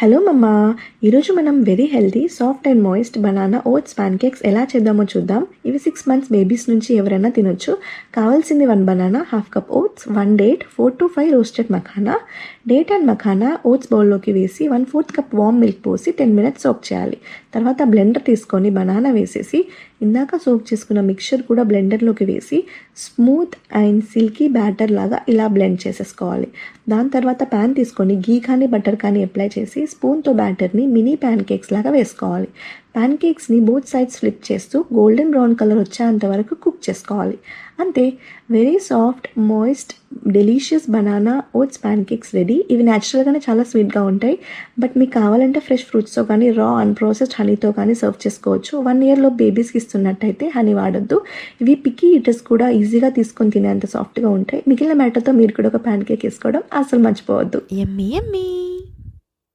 Hello mamma, ఈరోజు మనం very healthy soft and moist banana oats pancakes ఎలా చేద్దామో చూద్దాం. ఇవి 6 months బేబీస్ నుంచి ఎవరైనా తినొచ్చు. కావాల్సింది 1 banana, half cup oats, 1 date, 4 to 5 roasted makhana. Date and makhana oats బౌల్లోకి వేసి 1/4 కప్ వామ్ మిల్క్ పోసి 10 minutes సోక్ చేయాలి. తర్వాత బ్లెండర్ తీసుకొని బనానా వేసేసి ఇందాక సోక్ చేసుకున్న మిక్చర్ కూడా బ్లెండర్లోకి వేసి స్మూత్ అండ్ సిల్కీ బ్యాటర్ లాగా ఇలా బ్లెండ్ చేసేసుకోవాలి. దాని తర్వాత ప్యాన్ తీసుకొని గీ కానీ బటర్ కానీ అప్లై చేసి స్పూన్తో బ్యాటర్ని మినీ ప్యాన్ కేక్స్ లాగా వేసుకోవాలి. ప్యాన్ కేక్స్ని బోత్ సైడ్స్ ఫ్లిప్ చేస్తూ గోల్డెన్ బ్రౌన్ కలర్ వచ్చేంత వరకు కుక్ చేసుకోవాలి. అంతే, very soft moist delicious banana oats pancakes ready. ఇవి న్యాచురల్గానే చాలా స్వీట్గా ఉంటాయి. బట్ మీకు కావాలంటే ఫ్రెష్ ఫ్రూట్స్తో కానీ రా అన్ప్రాసెస్డ్ హనీతో కానీ సర్వ్ చేసుకోవచ్చు. 1 yearలో బేబీస్కి ఇస్తున్నట్టయితే హనీ వాడొద్దు. ఇవి పిక్కీ ఈటర్స్ కూడా ఈజీగా తీసుకొని తినేంత సాఫ్ట్గా ఉంటాయి. మిగిలిన మ్యాటర్తో మీరు కూడా ఒక ప్యాన్ కేక్ వేసుకోవడం అసలు మర్చిపోవద్దు. యమ్మీ యమ్మీ.